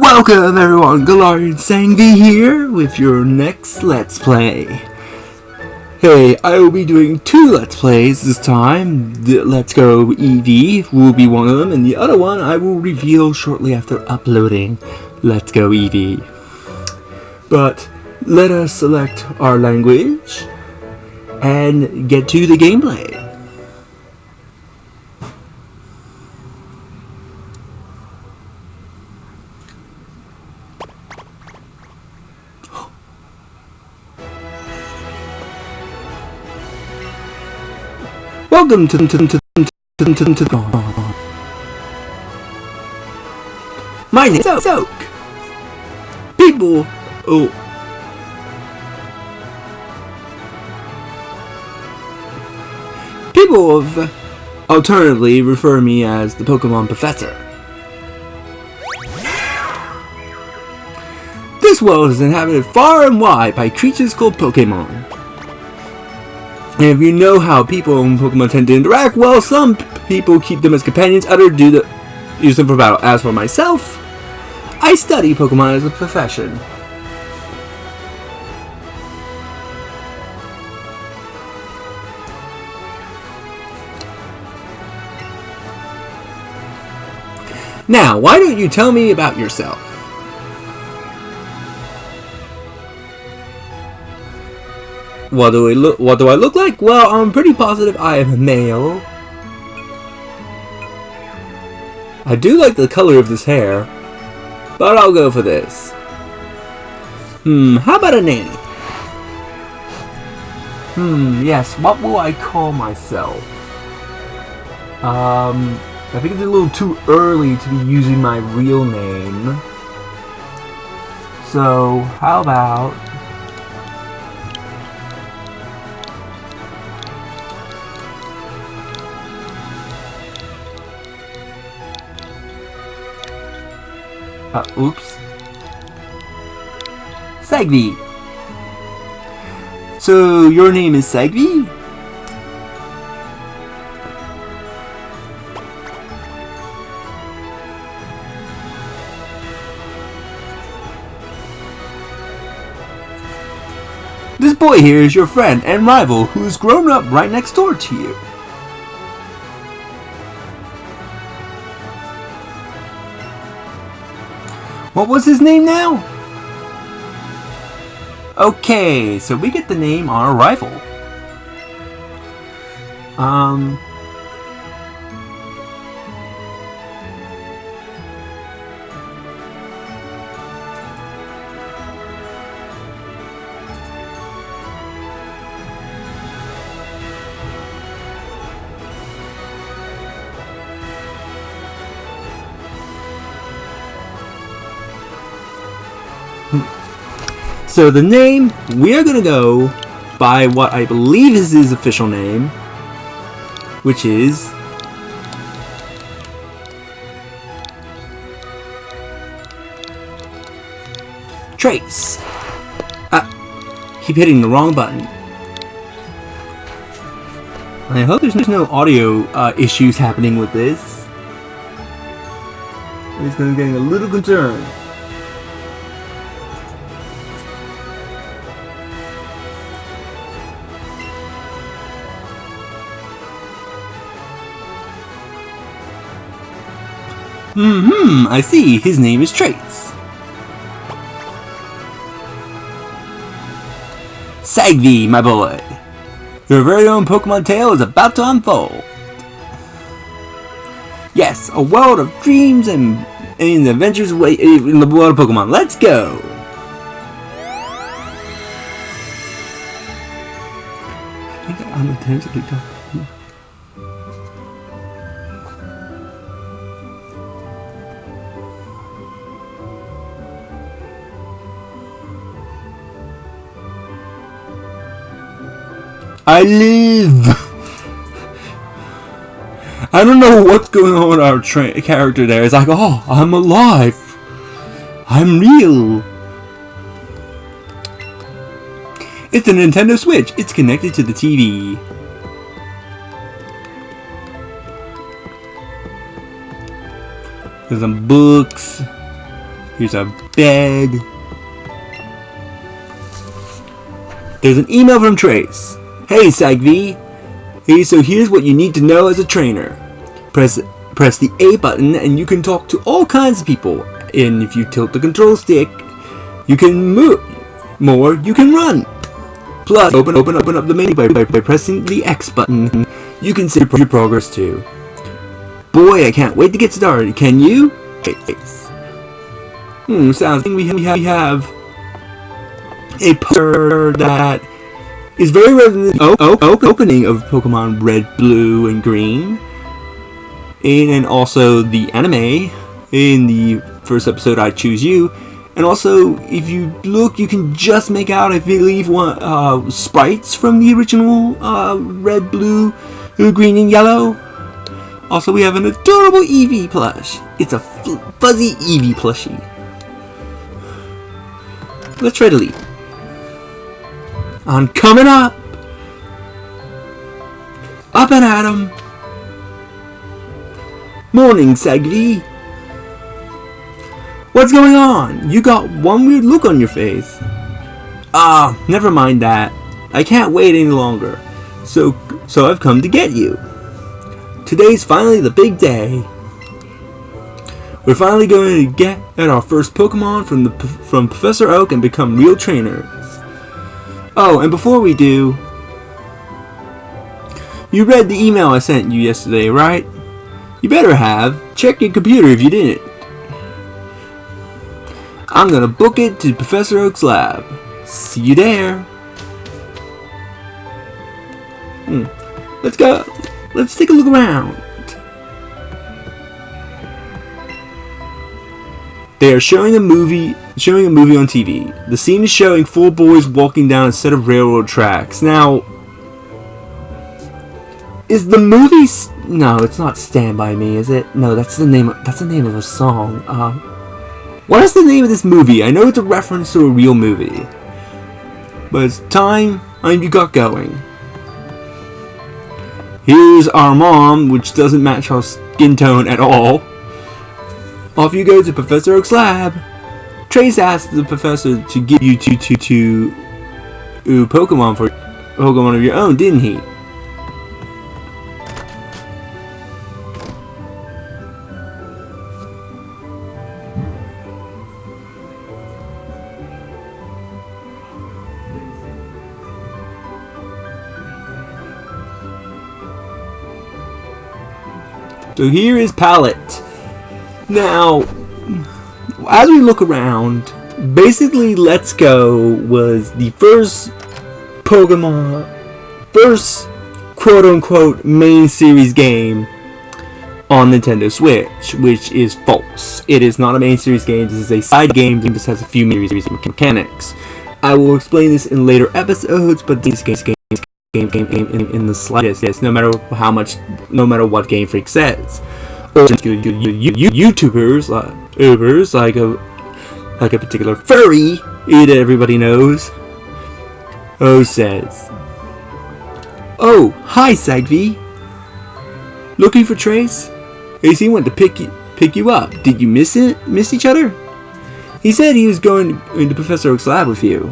Welcome everyone, Galarian Sangvi here with your next Let's Play. Hey, I will be doing two Let's Plays this time. The Let's Go Eevee will be one of them, and the other one I will reveal shortly after uploading Let's Go Eevee. But let us select our language and get to the gameplay. Welcome to my name is Soak. People have alternatively refer me as the Pokemon Professor. This world is inhabited far and wide by creatures called Pokemon. And if you know how people and Pokemon tend to interact, well, some people keep them as companions, others use them for battle. As for myself, I study Pokemon as a profession. Now, why don't you tell me about yourself? What do I look like? Well, I'm pretty positive I am a male. I do like the color of this hair, but I'll go for this. How about a name? Yes, what will I call myself? I think it's a little too early to be using my real name. So, how about... oops. Sagvi. So, your name is Sagvi? This boy here is your friend and rival who's grown up right next door to you. What was his name now? Okay, so we get the name on our rival. So the name, we're gonna go by what I believe is his official name, which is Trace. Keep hitting the wrong button. I hope there's no audio issues happening with this. I'm just getting a little concerned. I see. His name is Trace. Sagvi, my boy. Your very own Pokemon tale is about to unfold. Yes, a world of dreams and adventures away in the world of Pokemon. Let's go! I think I'm intensely talking. I live! I don't know what's going on with our character there. It's like, oh, I'm alive. I'm real. It's a Nintendo Switch. It's connected to the TV. There's some books. Here's a bed. There's an email from Trace. Hey, Sagvi. Hey, so here's what you need to know as a trainer. Press the A button and you can talk to all kinds of people. And if you tilt the control stick, you can move more, you can run. Plus, open up the menu by pressing the X button. You can save your progress too. Boy, I can't wait to get started. Can you? Sounds like we have a poster that is very relevant to the opening of Pokemon Red, Blue, and Green. And also the anime in the first episode, I Choose You. And also, if you look, you can just make out, I believe, sprites from the original Red, Blue, Green, and Yellow. Also, we have an adorable Eevee plush. It's a fuzzy Eevee plushie. Let's try to leave. On coming up! Up and at 'em! Morning, Sagvi! What's going on? You got one weird look on your face. Never mind that. I can't wait any longer. So I've come to get you. Today's finally the big day. We're finally going to get at our first Pokemon from Professor Oak and become real trainers. Oh, and before we do, you read the email I sent you yesterday, right? You better have. Check your computer if you didn't. I'm gonna book it to Professor Oak's lab. See you there. Let's go. Let's take a look around. They are showing a movie on TV. The scene is showing 4 boys walking down a set of railroad tracks. Now, is the movie? No, it's not Stand By Me, is it? No, that's the name of a song. What is the name of this movie? I know it's a reference to a real movie, but it's time you got going. Here's our mom, which doesn't match our skin tone at all. Off you go to Professor Oak's lab. Trace asked the professor to give you two Pokemon for Pokemon of your own, didn't he? So here is Palette. Now, as we look around, basically Let's Go was the first quote-unquote main series game on Nintendo Switch, which is false. It is not a main series game, this is a side game that just has a few series mechanics. I will explain this in later episodes, but this game in the slightest, no matter what Game Freak says. Or YouTubers like a particular furry that everybody knows. Says, "Oh, hi Sagvi. Looking for Trace? AC went to pick you up. Did you miss each other? He said he was going into Professor Oak's lab with you."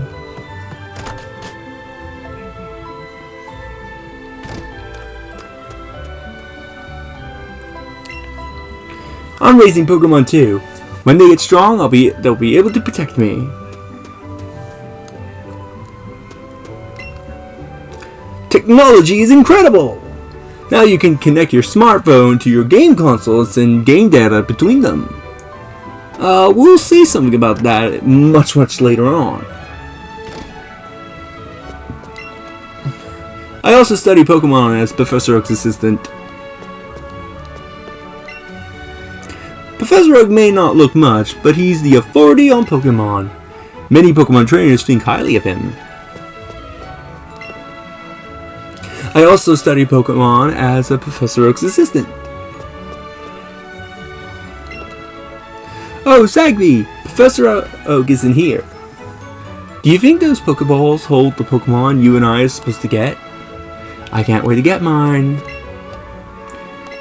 I'm raising Pokemon too. When they get strong, they'll be able to protect me. Technology is incredible! Now you can connect your smartphone to your game console and send game data between them. We'll say something about that much later on. I also study Pokemon as Professor Oak's assistant. Professor Oak may not look much, but he's the authority on Pokemon. Many Pokemon trainers think highly of him. I also study Pokemon as a Professor Oak's assistant. Oh, Sagvi! Professor Oak isn't here. Do you think those Pokeballs hold the Pokemon you and I are supposed to get? I can't wait to get mine.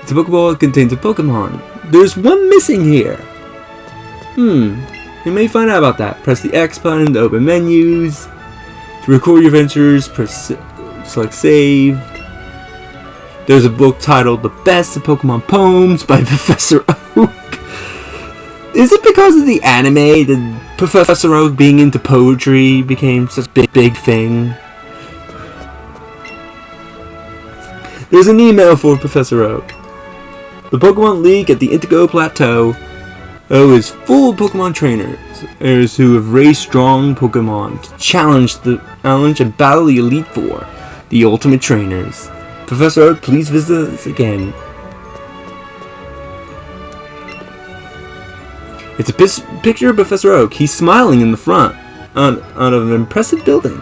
It's a Pokeball that contains a Pokemon. There's one missing here. You may find out about that. Press the X button to open menus. To record your adventures, select save. There's a book titled The Best of Pokemon Poems by Professor Oak. Is it because of the anime that Professor Oak being into poetry became such a big thing? There's an email for Professor Oak. The Pokemon League at the Indigo Plateau is full of Pokemon trainers who have raised strong Pokemon to challenge and battle the Elite Four, the ultimate trainers. Professor Oak, please visit us again. It's a picture of Professor Oak. He's smiling in the front on an impressive building.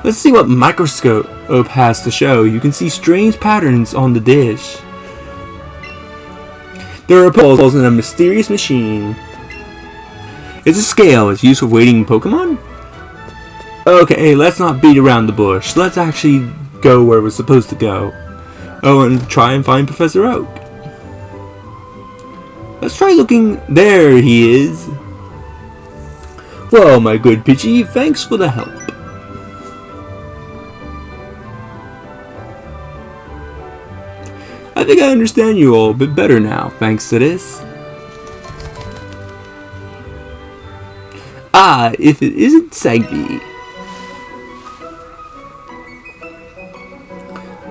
Let's see what microscope Oak has to show. You can see strange patterns on the dish. There are puzzles in a mysterious machine. It's a scale. It's used for weighting Pokemon? Okay, let's not beat around the bush. Let's actually go where we're supposed to go. Oh, and try and find Professor Oak. Let's try looking. There he is. Well, my good Pidgey, thanks for the help. I think I understand you all a bit better now, thanks to this. Ah, if it isn't Sagby.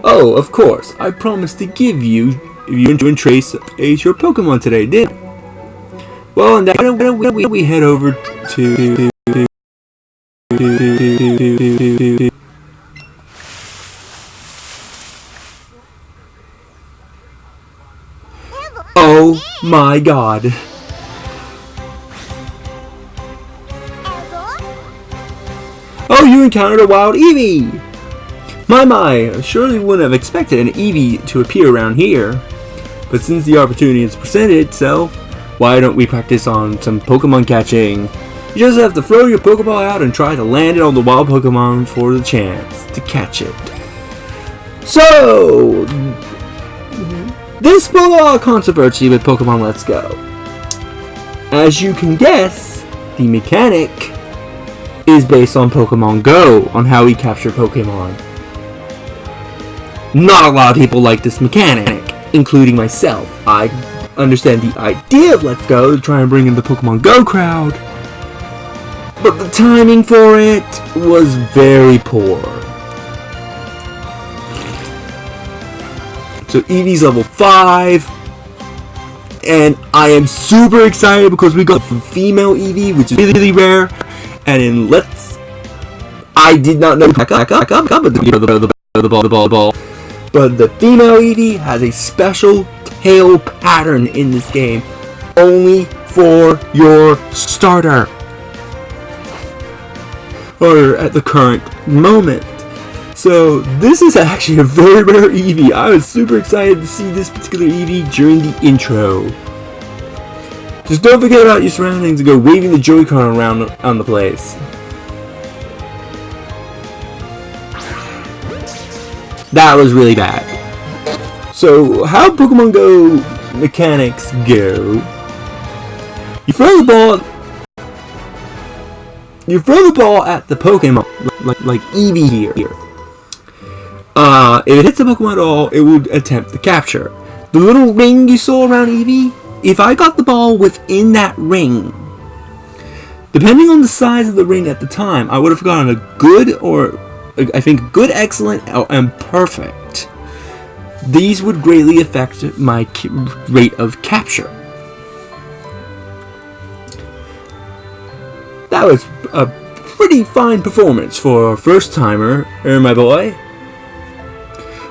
Oh, of course. I promised to give you and Trace your Pokemon today, didn't I? Well, and why don't we head over to Oh my god. Oh, you encountered a wild Eevee! My, I surely wouldn't have expected an Eevee to appear around here. But since the opportunity has presented itself, why don't we practice on some Pokemon catching? You just have to throw your Pokeball out and try to land it on the wild Pokemon for the chance to catch it. So, this brought a lot of controversy with Pokemon Let's Go. As you can guess, the mechanic is based on Pokemon Go, on how we capture Pokemon. Not a lot of people like this mechanic, including myself. I understand the idea of Let's Go to try and bring in the Pokemon Go crowd, but the timing for it was very poor. So Eevee's level 5, and I am super excited because we got the female Eevee, which is really rare, and in I did not know back up, but the ball. But the female Eevee has a special tail pattern in this game, only for your starter, or at the current moment. So this is actually a very rare Eevee. I was super excited to see this particular Eevee during the intro. Just don't forget about your surroundings and go waving the Joy-Con around on the place. That was really bad. So, how Pokemon Go mechanics go? You throw the ball at the Pokemon, like Eevee here. If it hits the Pokemon at all, it will attempt the capture. The little ring you saw around Eevee, if I got the ball within that ring, depending on the size of the ring at the time, I would have gotten a good, or I think good, excellent, and perfect. These would greatly affect my rate of capture. That was a pretty fine performance for a first timer, my boy.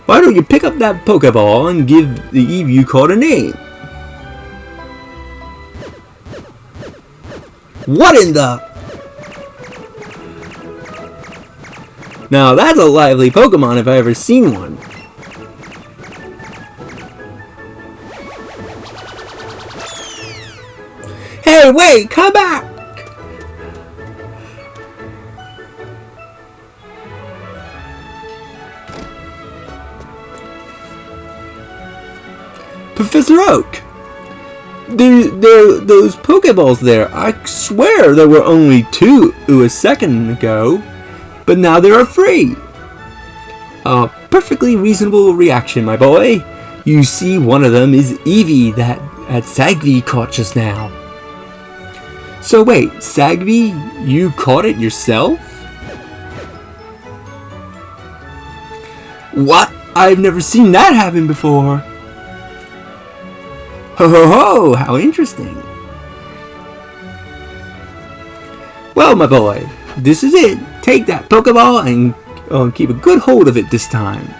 Why don't you pick up that Pokeball and give the Eevee you caught a name? What in the... Now that's a lively Pokemon if I ever seen one. Hey, wait, come back! Professor Oak! those Pokeballs there. I swear there were only 2 a second ago, but now there are 3. A perfectly reasonable reaction, my boy. You see, one of them is Eevee that Sagvy caught just now. So wait, Sagvy, you caught it yourself? What? I've never seen that happen before. Ho ho ho, how interesting. Well, my boy, this is it. Take that Pokeball and keep a good hold of it this time.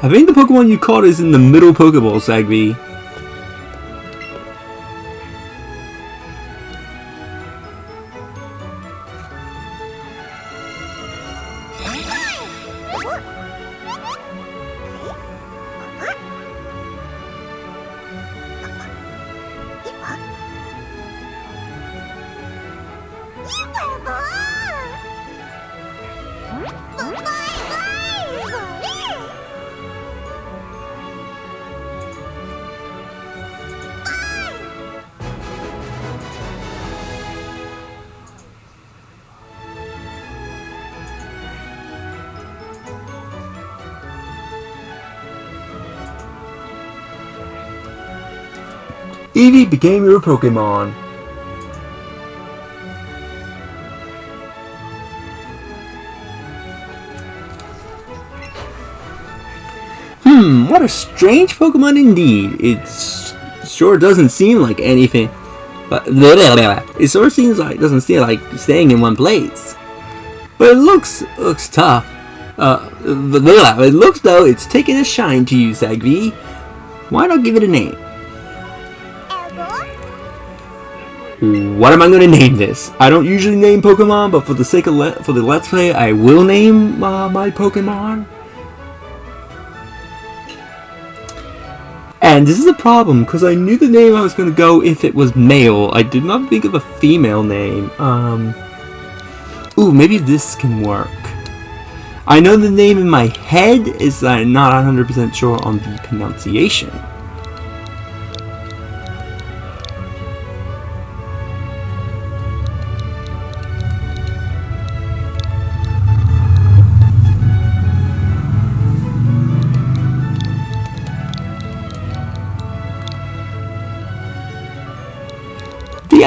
I think the Pokemon you caught is in the middle Pokeball, Sagvy. Eevee became your Pokemon. What a strange Pokemon indeed. It sure doesn't seem like anything. It sort of seems like doesn't seem like staying in one place. But it looks tough. It looks though it's taking a shine to you, Sagvy. Why not give it a name? What am I going to name this? I don't usually name Pokemon, but for the sake of for the Let's Play, I will name my Pokemon. And this is a problem, because I knew the name I was going to go if it was male. I did not think of a female name. Ooh, maybe this can work. I know the name in my head is I'm not 100% sure on the pronunciation.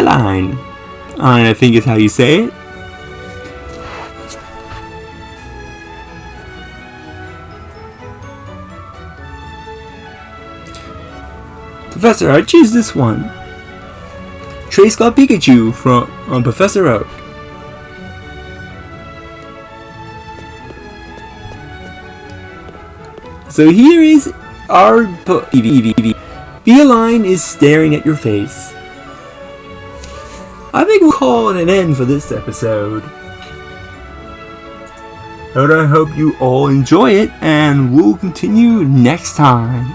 Line, I think is how you say it. Professor, I choose this one. Trace Cloud Pikachu from Professor Oak. So here is our Eevee. Line is staring at your face. I think we'll call it an end for this episode. But I hope you all enjoy it, and we'll continue next time.